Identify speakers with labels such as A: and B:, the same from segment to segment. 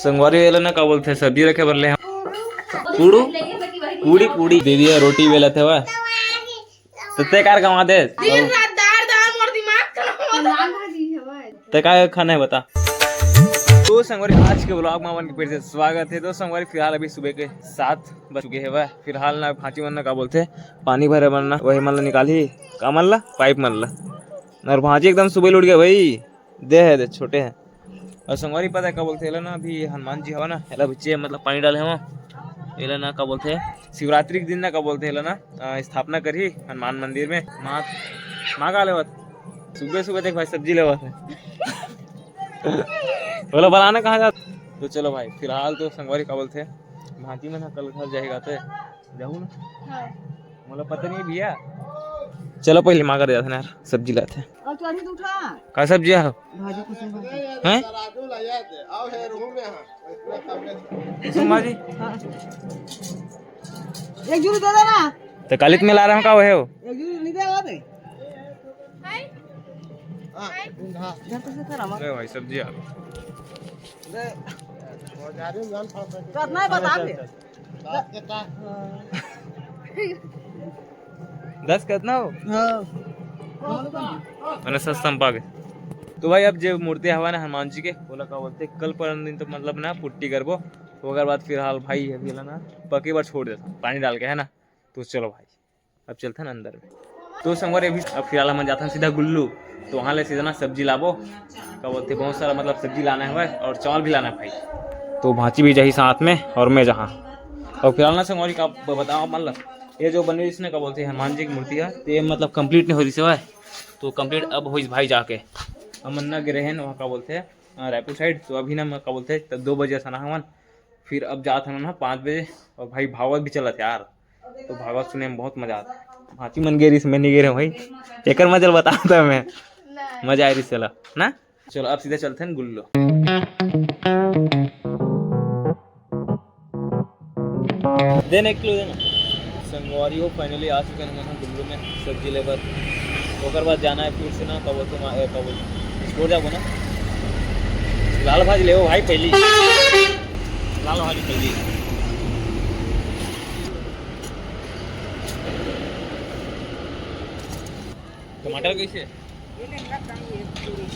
A: संगवारी वेला ना का बोलते सब्जी रखे बरले हम कूड़ू कूड़ी कूड़ी दे दिया रोटी वेला थे वह ते कार कमा दे ते का खाना है बता। तो संगवारी आज के ब्लॉग में अपन के फिर से स्वागत है। तो संगवारी फिलहाल अभी सुबह के 7 बज चुके हैं। वह फिलहाल ना भांची मन का बोलते पानी भरे बनना वही मन निकाली का मन ला पाइप मन ला और भांची एकदम सुबह उठ गया भाई दे छोटे हैं। और संगवारी पता है क्या बोलते हैं ना अभी हनुमान जी हवा ना एला बच्चे मतलब पानी डाले हम एला ना क्या बोलते हैं शिवरात्रि के दिन ना क्या बोलते हैं ना स्थापना करी हनुमान मंदिर में माँ का लेवत सुबह सुबह देख भाई सब्जी लेवत है बोलो बनाना कहाँ जा। तो चलो भाई फिलहाल तो संगवारी क्या बोलते हैं भांति में ना कल घर जाएगा तो जाऊँ ना मतलब पता नहीं भैया चलो पहले माँ कर जाते ना यार सब्जी लाते हैं। क्या सब्जी है हैं भाजी
B: एक जूरी दे देना
A: तो कालित में ला रहा हूँ का है वो
B: एक जूरी नहीं देगा दे
A: अरे भाई सब्जी आ
B: नहीं बता दे
A: 10 कितना हो मैंने सस्ता में पागे। तो भाई अब जो मूर्ति हवा ना हनुमान जी के बोला का बोलते कल पर दिन तो मतलब ना पुट्टी करबो तो अगर बाद फिलहाल भाई अभी ना पके बार छोड़ देता पानी डाल के है ना। तो चलो भाई अब चलते ना अंदर में। तो संगवारी अभी अब फिलहाल हम जाते हैं सीधा गुल्लू तो वहाँ ले सीधा ना सब्जी लाबो क्या बोलते बहुत सारा मतलब सब्जी लाना है और चावल भी लाना है भाई। तो भांची भी जाही साथ में और मैं जहाँ और फिलहाल ना संगवारी का बताओ मतलब ये जो बनी इसने क्या बोलते हैं हनुमान जी की मूर्ति है तो ये मतलब कंप्लीट नहीं हो रही से तो कंप्लीट अब हो भाई जाके हम अन्ना गिरे हैं वहाँ का बोलते हैं रायपुर साइड। तो अभी ना मैं क्या बोलते हैं 2 बजे आना हमन फिर अब जाते हैं ना 5 बजे और भाई भागवत भी चला था यार तो भागवत सुनने में बहुत मजा आता है। भांची मन गिरी मैं नहीं गिरे भाई एक मजा बताता मैं मजा आ रही चला ना। चलो अब सीधे चलते हैं गुल्लो। देना 1 किलो देना संगवारी हो फाइनली आ चुके हैं गुल्लू में सब्जी लेकर ओकर बाद जाना है फिर से ना कब छोड़ जाओ ना लाल भाजी ले भाई पहली लाल भाजी पहली टमाटर कैसे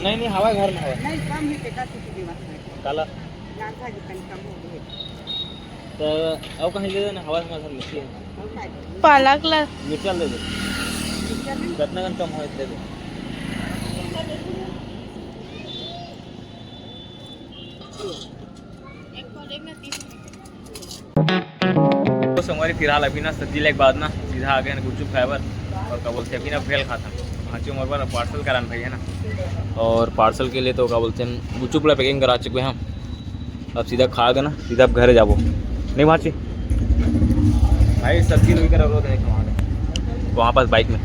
A: नहीं हवा घर में हवा काला तो अब कहीं ले देना हवा में मिर्ची है
C: पालक ला
A: मिर्चा दे दे कितना कम हो दे दे। तो संगवारी फिलहाल अभी ना सब्जी लेके बाद ना सीधा आ गए ना गुपचुप फाइबर और क्या बोलते हैं अभी ना भेल खाता भांची उम्र पर पार्सल कराना भाई है ना और पार्सल के लिए तो क्या बोलते हैं गुपचुप वाला पैकिंग करा चुके हैं हम। अब सीधा खा गए ना सीधा अब घर जाबो नहीं भांची भाई सब्जी नहीं कर वहाँ पास बाइक में।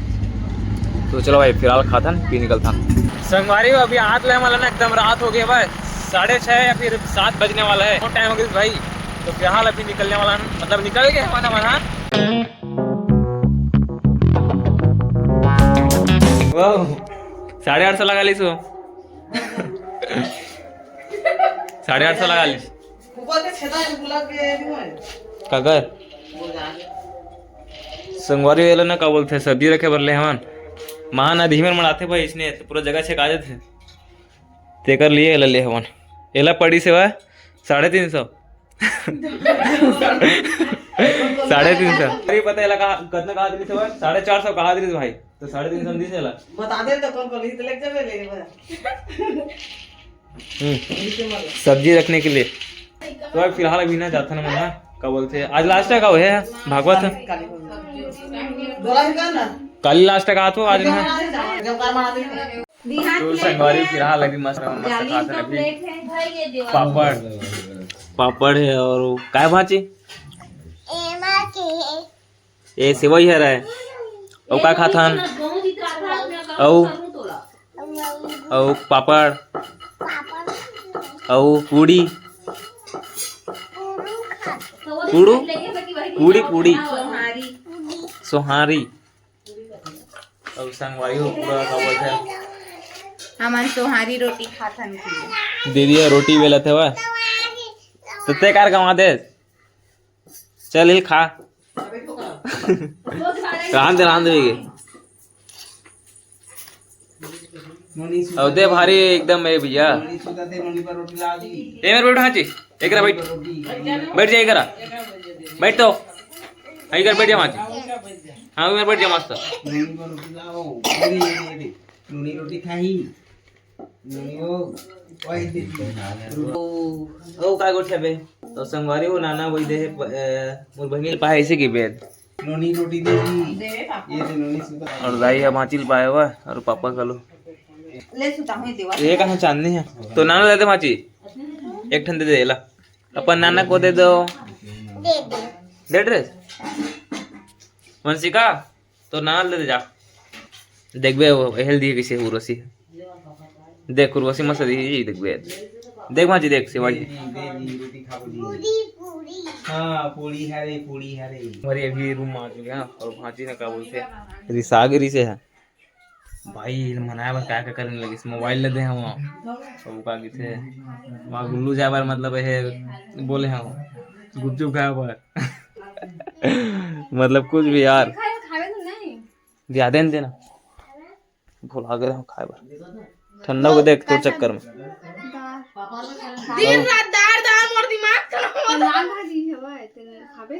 A: तो चलो भाई फिलहाल खाता ना फिर निकलता संगवारी अभी हाथ ले वाला ना एकदम रात हो गया भाई 6:30 या फिर 7 बजने वाला है टाइम हो गया भाई। तो फिलहाल अभी निकलने वाला मतलब निकल गया हमारा वहाँ 850 लगा ली सो 850 लगा ली काकर संगवारी वेला ना क्या बोलते सब्जी रखे बरले हमन महान आधी में मनाते भाई इसने तो पूरा जगह छेका देते तेकर लिए एला ले हमन एला पड़ी से वह 350 350 अरे पता है लगा कितना कहा दिली से वह 450 कहा दिली भाई तो 350 दी से ला
B: बता दे तो कौन कौन ले जावे ले
A: सब्जी रखने के लिए। तो अब फिलहाल अभी ना जाता ना मना क्या बोलते हैं आज लास्ट का है भागवत कल लास्ट का तो आज ना तो संगवारी फिलहाल अभी मस्त खाता अभी पापड़ है और काय भांची ये सेवई है रहे और क्या खाता और पापड़ और पूड़ी कूड़ू कूड़ी कूड़ी सोहारी अब संगवारी हो पूरा का बोलते हैं
C: हमारी सोहारी रोटी खाथन
A: दे दिया रोटी बेला थे वह तो ते कार कमा दे चल ही खा रांध भी अब दे भारी एकदम है भैया मेरे बैठ हाँ जी एक बैठ बैठ जा करा बैठ तो आई कर बैठ जा माची हाँ मेरे बैठ जा मस्त
B: रोटी खाई
A: ओ काय गोठ्या बे तो संगवारी हो नाना वही दे मोर बहिनी पाए ऐसे की बेद
B: नोनी रोटी दे ये दे नोनी सुता
A: और दाई है माचिल पाया हुआ और पापा का लो
B: ले सुता हुई देवा
A: ये कहाँ चांदनी है तो नाना देते माची एक ठन दे ला अपन नाना को दे दो दे ड्रेस वंशिका तो नाना ले जा देख बे हेल्दी है किसे उर्वशी देख उर्वशी मस्त दी देख बे देख माची देख सेवाई
B: रोटी खाओ पूरी हां पूरी हरे
A: हमारी अभी रूम आ चुके हैं और भांजी ने क्या बोलते हैं रिसागरी से है भाई मनाया बार क्या करने लगे इस मोबाइल ले दे हम तो का की थे वहां गुल्लू जाए बार मतलब है बोले हम गुपचुप खाया बार मतलब कुछ भी यार दिया देना भुला गए हम खाए बार ठंडा को देख तो चक्कर में
C: दिन रात दार दार मोर दिमाग खराब लाल भाजी है तेरे खाबे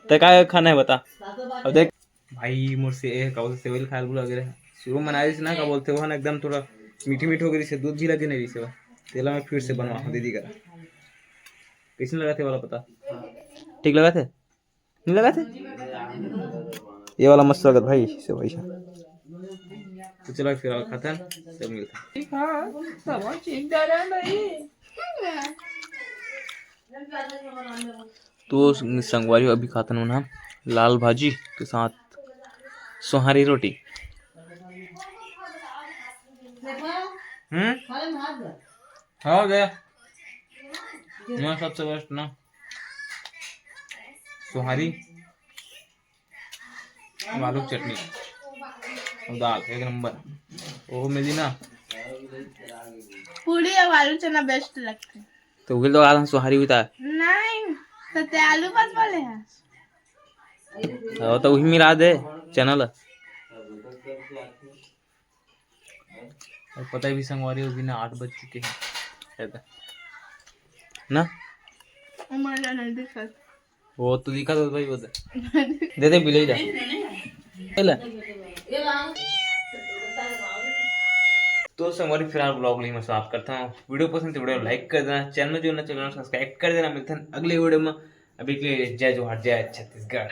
A: ते काय खाना है बता अब देख भाई मुझसे काउ से सेवल खाल बुला गए शुरू में नारिश ना का बोलते हो ना एकदम थोड़ा मीठी मीठी हो गई से दूध भी लगे नहीं से तेला में फिर से बनवा दीदी का कैसे लगा थे वाला पता ठीक लगा थे नहीं लगा थे ये वाला मस्त लगा भाई से भाई तो चलो फिर और खाते हैं सब मिलता तो संगवारी अभी खाता हूँ ना लाल भाजी के साथ सोहारी रोटी हाँ दे मैं सबसे बेस्ट ना सोहारी आलू की चटनी और दाल एक नंबर वो मिली ना
C: पूरी और आलू चना बेस्ट लगते हैं
A: तो उगल तो आलू सोहारी भी था
C: नहीं तो ते आलू बस बोले हैं
A: तो वही मिला दे चैनल और पता भी संगवारी होगी ना 8 बज चुके हैं ना
C: हमारा नहीं दिखा
A: वो तो दिखा दो भाई वो दे दे बिले जा तो संगवारी फिलहाल ब्लॉग नहीं मैं समाप्त करता हूँ वीडियो पसंद तो वीडियो लाइक कर देना चैनल जो ना चैनल सब्सक्राइब कर देना मिलते हैं अगले वीडियो में अभी के लिए जय जोहार जय छत्तीसगढ़।